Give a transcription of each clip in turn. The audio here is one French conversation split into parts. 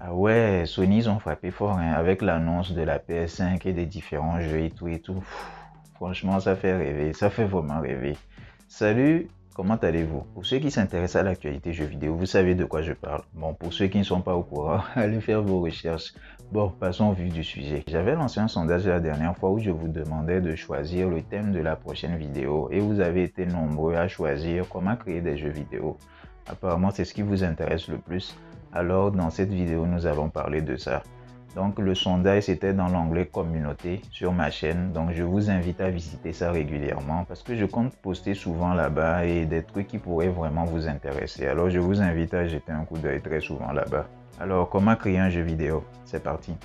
Ah ouais, Sony ils ont frappé fort hein, avec l'annonce de la PS5 et des différents jeux et tout et tout. Franchement, ça fait rêver, ça fait vraiment rêver. Salut, comment allez-vous? Pour ceux qui s'intéressent à l'actualité jeux vidéo, vous savez de quoi je parle. Bon, pour ceux qui ne sont pas au courant, allez faire vos recherches. Bon, passons au vif du sujet. J'avais lancé un sondage la dernière fois où je vous demandais de choisir le thème de la prochaine vidéo et vous avez été nombreux à choisir comment créer des jeux vidéo. Apparemment, c'est ce qui vous intéresse le plus. Alors, dans cette vidéo, nous allons parler de ça. Donc, le sondage, c'était dans l'onglet communauté sur ma chaîne. Donc, je vous invite à visiter ça régulièrement parce que je compte poster souvent là-bas et des trucs qui pourraient vraiment vous intéresser. Alors, je vous invite à jeter un coup d'œil très souvent là-bas. Alors, comment créer un jeu vidéo? C'est parti.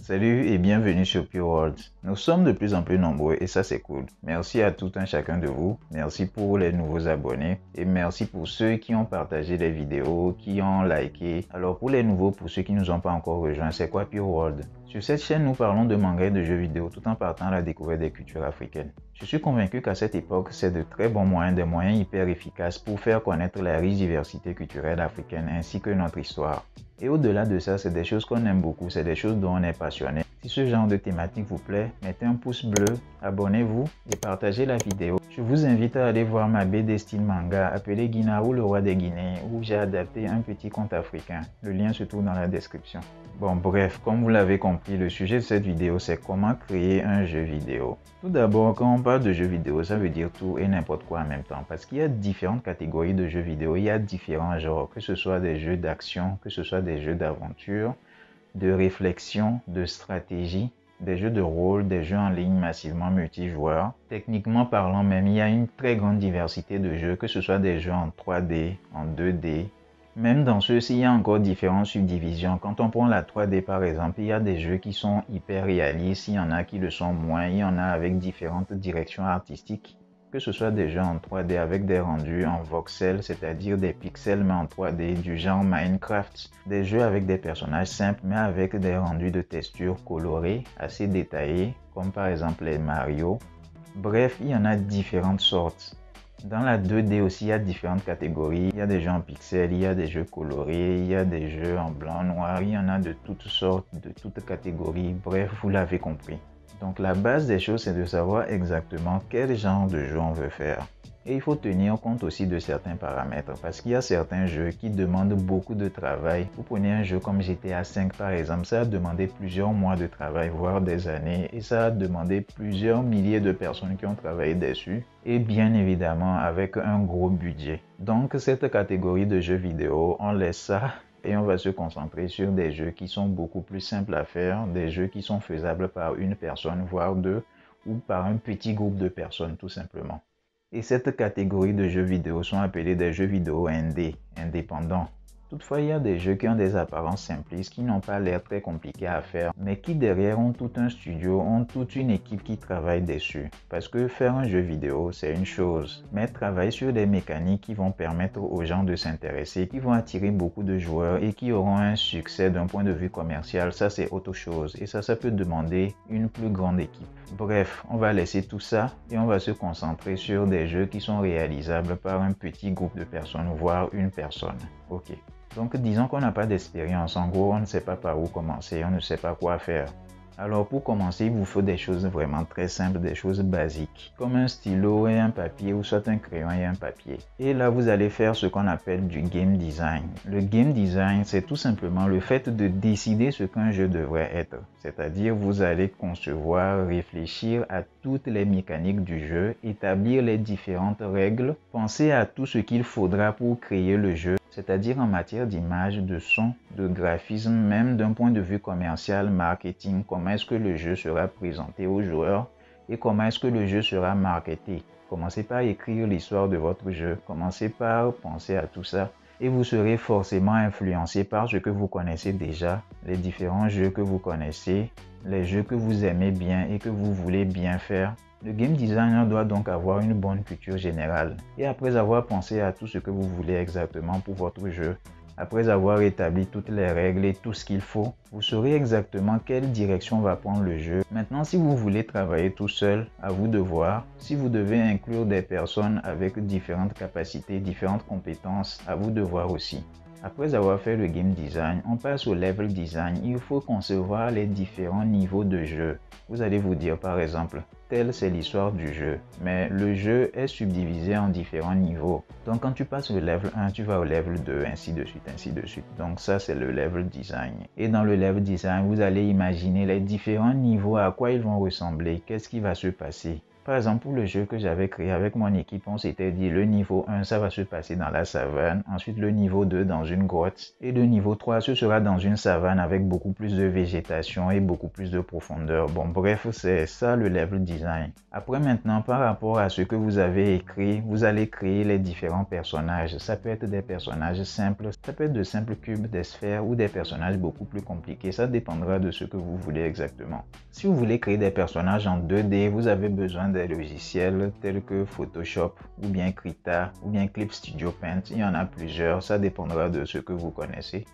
Salut et bienvenue sur Pure World. Nous sommes de plus en plus nombreux et ça c'est cool. Merci à tout un chacun de vous. Merci pour les nouveaux abonnés et merci pour ceux qui ont partagé les vidéos, qui ont liké. Alors pour les nouveaux, pour ceux qui ne nous ont pas encore rejoints, c'est quoi Pure World? Sur cette chaîne, nous parlons de manga et de jeux vidéo tout en partant à la découverte des cultures africaines. Je suis convaincu qu'à cette époque, c'est de très bons moyens, des moyens hyper efficaces pour faire connaître la riche diversité culturelle africaine ainsi que notre histoire. Et au-delà de ça, c'est des choses qu'on aime beaucoup, c'est des choses dont on est passionné. Si ce genre de thématique vous plaît, mettez un pouce bleu, abonnez-vous et partagez la vidéo. Je vous invite à aller voir ma BD style manga appelée Guinaou le roi des Guinées où j'ai adapté un petit conte africain. Le lien se trouve dans la description. Bon bref, comme vous l'avez compris, le sujet de cette vidéo c'est comment créer un jeu vidéo. Tout d'abord, quand on parle de jeux vidéo, ça veut dire tout et n'importe quoi en même temps. Parce qu'il y a différentes catégories de jeux vidéo, il y a différents genres, que ce soit des jeux d'action, que ce soit des jeux d'aventure, de réflexion, de stratégie, des jeux de rôle, des jeux en ligne massivement multijoueurs. Techniquement parlant même, il y a une très grande diversité de jeux, que ce soit des jeux en 3D, en 2D. Même dans ceux-ci, il y a encore différentes subdivisions. Quand on prend la 3D par exemple, il y a des jeux qui sont hyper réalistes, il y en a qui le sont moins, il y en a avec différentes directions artistiques. Que ce soit des jeux en 3D avec des rendus en voxels, c'est-à-dire des pixels mais en 3D du genre Minecraft. Des jeux avec des personnages simples mais avec des rendus de textures colorées, assez détaillés, comme par exemple les Mario. Bref, il y en a différentes sortes. Dans la 2D aussi, il y a différentes catégories. Il y a des jeux en pixels, il y a des jeux colorés, il y a des jeux en blanc, noir. Il y en a de toutes sortes, de toutes catégories. Bref, vous l'avez compris. Donc la base des choses, c'est de savoir exactement quel genre de jeu on veut faire. Et il faut tenir compte aussi de certains paramètres parce qu'il y a certains jeux qui demandent beaucoup de travail. Vous prenez un jeu comme GTA V par exemple, ça a demandé plusieurs mois de travail, voire des années, et ça a demandé plusieurs milliers de personnes qui ont travaillé dessus, et bien évidemment avec un gros budget. Donc cette catégorie de jeux vidéo, on laisse ça et on va se concentrer sur des jeux qui sont beaucoup plus simples à faire, des jeux qui sont faisables par une personne, voire deux, ou par un petit groupe de personnes tout simplement. Et cette catégorie de jeux vidéo sont appelés des jeux vidéo indés, indépendants. Toutefois, il y a des jeux qui ont des apparences simplistes, qui n'ont pas l'air très compliqués à faire, mais qui derrière ont tout un studio, ont toute une équipe qui travaille dessus. Parce que faire un jeu vidéo, c'est une chose, mais travailler sur des mécaniques qui vont permettre aux gens de s'intéresser, qui vont attirer beaucoup de joueurs et qui auront un succès d'un point de vue commercial, ça c'est autre chose. Et ça peut demander une plus grande équipe. Bref, on va laisser tout ça et on va se concentrer sur des jeux qui sont réalisables par un petit groupe de personnes, voire une personne. Ok. Donc disons qu'on n'a pas d'expérience, en gros on ne sait pas par où commencer, on ne sait pas quoi faire. Alors pour commencer, il vous faut des choses vraiment très simples, des choses basiques, comme un stylo et un papier ou soit un crayon et un papier. Et là vous allez faire ce qu'on appelle du game design. Le game design, c'est tout simplement le fait de décider ce qu'un jeu devrait être. C'est-à-dire vous allez concevoir, réfléchir à toutes les mécaniques du jeu, établir les différentes règles, penser à tout ce qu'il faudra pour créer le jeu. C'est-à-dire en matière d'image, de son, de graphisme, même d'un point de vue commercial, marketing, comment est-ce que le jeu sera présenté aux joueurs et comment est-ce que le jeu sera marketé. Commencez par écrire l'histoire de votre jeu, commencez par penser à tout ça et vous serez forcément influencé par ce que vous connaissez déjà, les différents jeux que vous connaissez, les jeux que vous aimez bien et que vous voulez bien faire. Le game designer doit donc avoir une bonne culture générale. Et après avoir pensé à tout ce que vous voulez exactement pour votre jeu, Après avoir établi toutes les règles et tout ce qu'il faut, vous saurez exactement quelle direction va prendre le jeu. Maintenant, si vous voulez travailler tout seul, à vous de voir. Si vous devez inclure des personnes avec différentes capacités, différentes compétences, à vous de voir aussi. Après avoir fait le game design, on passe au level design. Il faut concevoir les différents niveaux de jeu. Vous allez vous dire par exemple, telle c'est l'histoire du jeu, mais le jeu est subdivisé en différents niveaux. Donc quand tu passes au level 1, tu vas au level 2, ainsi de suite, ainsi de suite. Donc ça c'est le level design. Et dans le level design, vous allez imaginer les différents niveaux, à quoi ils vont ressembler, qu'est-ce qui va se passer. Par exemple, pour le jeu que j'avais créé avec mon équipe, on s'était dit le niveau 1, ça va se passer dans la savane. Ensuite, le niveau 2 dans une grotte. Et le niveau 3, ce sera dans une savane avec beaucoup plus de végétation et beaucoup plus de profondeur. Bon, bref, c'est ça le level design. Après maintenant, par rapport à ce que vous avez écrit, vous allez créer les différents personnages. Ça peut être des personnages simples, ça peut être de simples cubes, des sphères ou des personnages beaucoup plus compliqués. Ça dépendra de ce que vous voulez exactement. Si vous voulez créer des personnages en 2D, vous avez besoin des logiciels tels que Photoshop ou bien Krita ou bien Clip Studio Paint. Il y en a plusieurs, ça dépendra de ce que vous connaissez.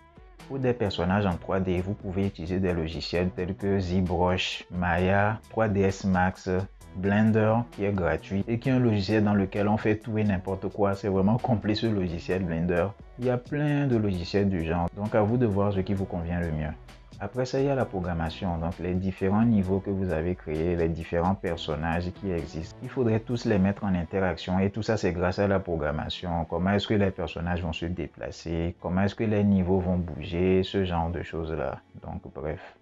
Pour des personnages en 3D, vous pouvez utiliser des logiciels tels que ZBrush, Maya, 3ds Max, Blender qui est gratuit et qui est un logiciel dans lequel on fait tout et n'importe quoi. C'est vraiment complet ce logiciel Blender. Il y a plein de logiciels du genre, donc à vous de voir ce qui vous convient le mieux. Après ça, il y a la programmation, donc les différents niveaux que vous avez créés, les différents personnages qui existent. Il faudrait tous les mettre en interaction et tout ça c'est grâce à la programmation. Comment est-ce que les personnages vont se déplacer, comment est-ce que les niveaux vont bouger, ce genre de choses-là. Donc bref.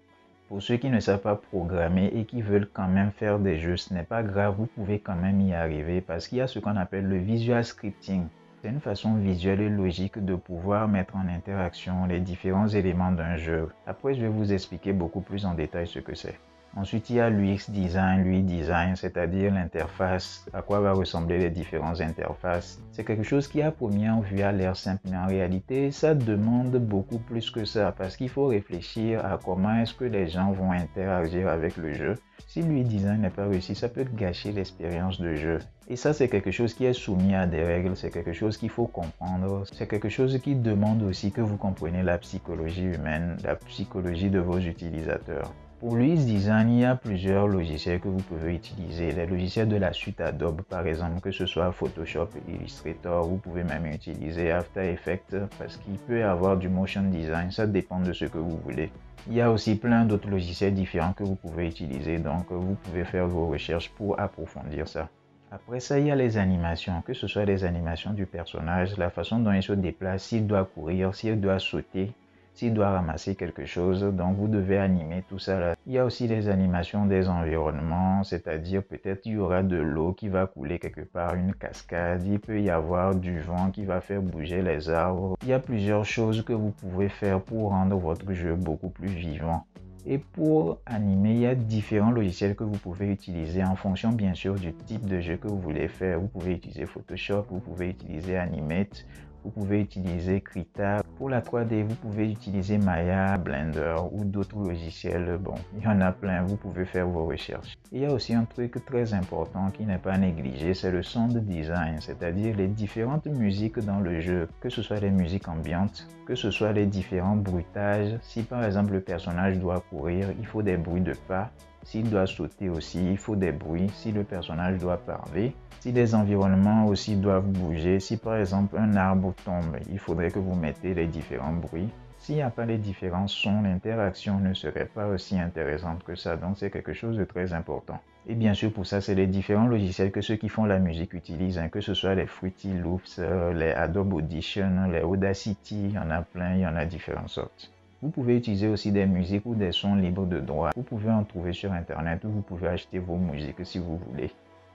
Pour ceux qui ne savent pas programmer et qui veulent quand même faire des jeux, ce n'est pas grave, vous pouvez quand même y arriver parce qu'il y a ce qu'on appelle le visual scripting. C'est une façon visuelle et logique de pouvoir mettre en interaction les différents éléments d'un jeu. Après, je vais vous expliquer beaucoup plus en détail ce que c'est. Ensuite, il y a l'UX design, l'UI design, c'est-à-dire l'interface, à quoi va ressembler les différentes interfaces. C'est quelque chose qui à première vue a l'air simple, mais en réalité, ça demande beaucoup plus que ça parce qu'il faut réfléchir à comment est-ce que les gens vont interagir avec le jeu. Si l'UI design n'est pas réussi, ça peut gâcher l'expérience de jeu. Et ça, c'est quelque chose qui est soumis à des règles, c'est quelque chose qu'il faut comprendre. C'est quelque chose qui demande aussi que vous compreniez la psychologie humaine, la psychologie de vos utilisateurs. Pour l'UX design, il y a plusieurs logiciels que vous pouvez utiliser. Les logiciels de la suite Adobe, par exemple, que ce soit Photoshop, Illustrator, vous pouvez même utiliser After Effects parce qu'il peut y avoir du motion design, ça dépend de ce que vous voulez. Il y a aussi plein d'autres logiciels différents que vous pouvez utiliser, donc vous pouvez faire vos recherches pour approfondir ça. Après ça, il y a les animations, que ce soit les animations du personnage, la façon dont il se déplace, s'il doit courir, s'il doit sauter, s'il doit ramasser quelque chose, donc vous devez animer tout ça là. Il y a aussi les animations des environnements, c'est-à-dire peut-être il y aura de l'eau qui va couler quelque part, une cascade, il peut y avoir du vent qui va faire bouger les arbres. Il y a plusieurs choses que vous pouvez faire pour rendre votre jeu beaucoup plus vivant. Et pour animer, il y a différents logiciels que vous pouvez utiliser en fonction bien sûr du type de jeu que vous voulez faire. Vous pouvez utiliser Photoshop, vous pouvez utiliser Animate, vous pouvez utiliser Krita. Pour la 3D, vous pouvez utiliser Maya, Blender ou d'autres logiciels. Bon, il y en a plein, vous pouvez faire vos recherches. Il y a aussi un truc très important qui n'est pas négligé, c'est le sound design, c'est-à-dire les différentes musiques dans le jeu, que ce soit les musiques ambiantes, que ce soit les différents bruitages. Si par exemple le personnage doit courir, il faut des bruits de pas. S'il doit sauter aussi, il faut des bruits. Si le personnage doit parler, si les environnements aussi doivent bouger, si par exemple un arbre tombe, il faudrait que vous mettez les différents bruits. S'il n'y a pas les différents sons, l'interaction ne serait pas aussi intéressante que ça. Donc c'est quelque chose de très important. Et bien sûr pour ça, c'est les différents logiciels que ceux qui font la musique utilisent, que ce soit les Fruity Loops, les Adobe Audition, les Audacity, il y en a plein, il y en a différentes sortes. Vous pouvez utiliser aussi des musiques ou des sons libres de droit. Vous pouvez en trouver sur internet ou vous pouvez acheter vos musiques si vous voulez.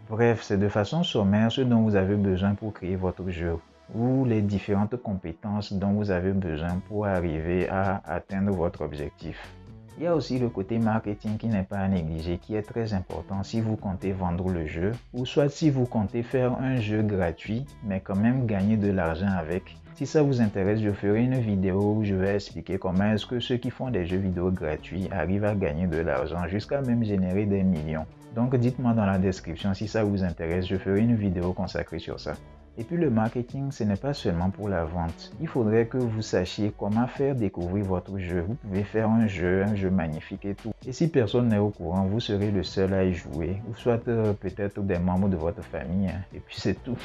Bref, c'est de façon sommaire ce dont vous avez besoin pour créer votre jeu ou les différentes compétences dont vous avez besoin pour arriver à atteindre votre objectif. Il y a aussi le côté marketing qui n'est pas à négliger, qui est très important si vous comptez vendre le jeu ou soit si vous comptez faire un jeu gratuit mais quand même gagner de l'argent avec. Si ça vous intéresse, je ferai une vidéo où je vais expliquer comment est-ce que ceux qui font des jeux vidéo gratuits arrivent à gagner de l'argent jusqu'à même générer des millions. Donc dites-moi dans la description si ça vous intéresse, je ferai une vidéo consacrée sur ça. Et puis le marketing, ce n'est pas seulement pour la vente. Il faudrait que vous sachiez comment faire découvrir votre jeu. Vous pouvez faire un jeu magnifique et tout. Et si personne n'est au courant, vous serez le seul à y jouer. Ou soit peut-être des membres de votre famille. Et puis c'est tout.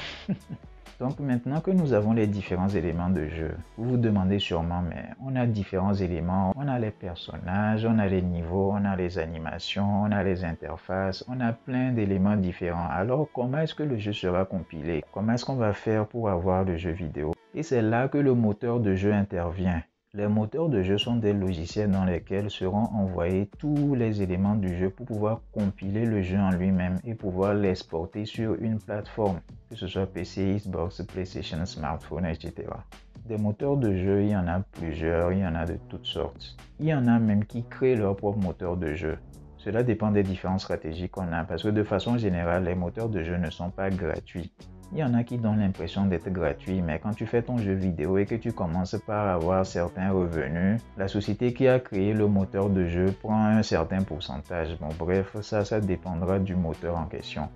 Donc maintenant que nous avons les différents éléments de jeu, vous vous demandez sûrement, mais on a différents éléments, on a les personnages, on a les niveaux, on a les animations, on a les interfaces, on a plein d'éléments différents. Alors comment est-ce que le jeu sera compilé? Comment est-ce qu'on va faire pour avoir le jeu vidéo? Et c'est là que le moteur de jeu intervient. Les moteurs de jeu sont des logiciels dans lesquels seront envoyés tous les éléments du jeu pour pouvoir compiler le jeu en lui-même et pouvoir l'exporter sur une plateforme, que ce soit PC, Xbox, PlayStation, smartphone, etc. Des moteurs de jeu, il y en a plusieurs, il y en a de toutes sortes. Il y en a même qui créent leur propre moteur de jeu. Cela dépend des différentes stratégies qu'on a parce que de façon générale, les moteurs de jeu ne sont pas gratuits. Il y en a qui donnent l'impression d'être gratuits, mais quand tu fais ton jeu vidéo et que tu commences par avoir certains revenus, la société qui a créé le moteur de jeu prend un certain pourcentage. Bon bref, ça dépendra du moteur en question.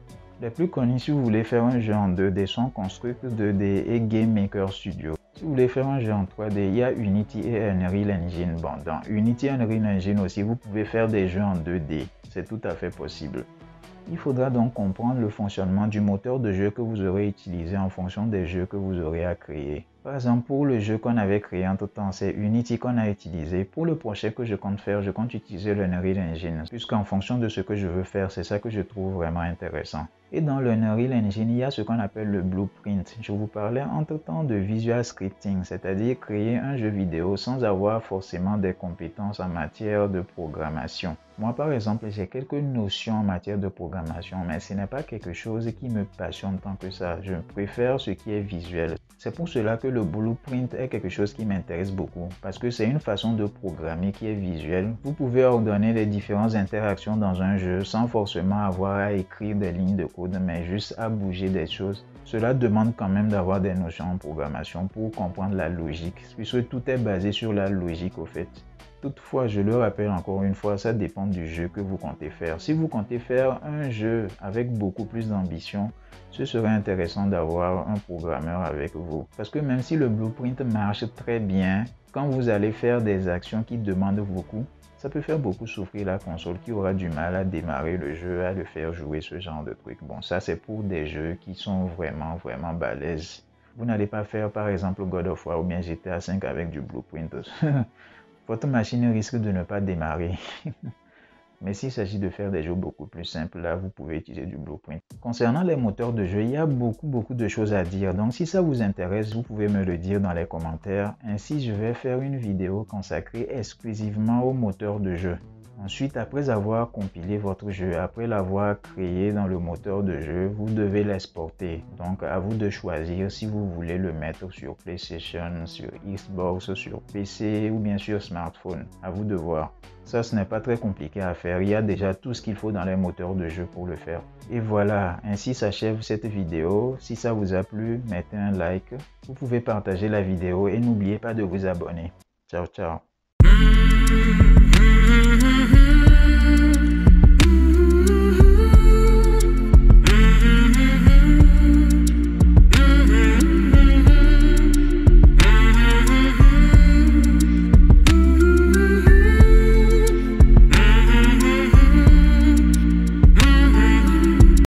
Les plus connus, si vous voulez faire un jeu en 2D, sont Construct 2D et Game Maker Studio. Si vous voulez faire un jeu en 3D, il y a Unity et Unreal Engine. Bon, dans Unity et Unreal Engine aussi, vous pouvez faire des jeux en 2D. C'est tout à fait possible. Il faudra donc comprendre le fonctionnement du moteur de jeu que vous aurez utilisé en fonction des jeux que vous aurez à créer. Par exemple, pour le jeu qu'on avait créé entre temps, c'est Unity qu'on a utilisé. Pour le prochain que je compte faire, je compte utiliser le Unreal Engine, puisqu'en fonction de ce que je veux faire, c'est ça que je trouve vraiment intéressant. Et dans le Unreal Engine, il y a ce qu'on appelle le blueprint. Je vous parlais entre-temps de visual scripting, c'est-à-dire créer un jeu vidéo sans avoir forcément des compétences en matière de programmation. Moi, par exemple, j'ai quelques notions en matière de programmation, mais ce n'est pas quelque chose qui me passionne tant que ça. Je préfère ce qui est visuel. C'est pour cela que le blueprint est quelque chose qui m'intéresse beaucoup, parce que c'est une façon de programmer qui est visuelle. Vous pouvez ordonner les différentes interactions dans un jeu sans forcément avoir à écrire des lignes de code, mais juste à bouger des choses. Cela demande quand même d'avoir des notions en programmation pour comprendre la logique, puisque tout est basé sur la logique au fait. Toutefois, je le rappelle encore une fois, ça dépend du jeu que vous comptez faire. Si vous comptez faire un jeu avec beaucoup plus d'ambition, ce serait intéressant d'avoir un programmeur avec vous. Parce que même si le blueprint marche très bien, quand vous allez faire des actions qui demandent beaucoup, ça peut faire beaucoup souffrir la console qui aura du mal à démarrer le jeu, à le faire jouer ce genre de truc. Bon, ça c'est pour des jeux qui sont vraiment balèzes. Vous n'allez pas faire par exemple God of War ou bien GTA 5 avec du blueprint. Votre machine risque de ne pas démarrer. Mais s'il s'agit de faire des jeux beaucoup plus simples, là, vous pouvez utiliser du blueprint. Concernant les moteurs de jeu, il y a beaucoup de choses à dire. Donc, si ça vous intéresse, vous pouvez me le dire dans les commentaires. Ainsi, je vais faire une vidéo consacrée exclusivement aux moteurs de jeu. Ensuite, après avoir compilé votre jeu, après l'avoir créé dans le moteur de jeu, vous devez l'exporter. Donc, à vous de choisir si vous voulez le mettre sur PlayStation, sur Xbox, sur PC ou bien sur smartphone. À vous de voir. Ça, ce n'est pas très compliqué à faire. Il y a déjà tout ce qu'il faut dans les moteurs de jeu pour le faire. Et voilà, ainsi s'achève cette vidéo. Si ça vous a plu, mettez un like. Vous pouvez partager la vidéo et n'oubliez pas de vous abonner. Ciao, ciao.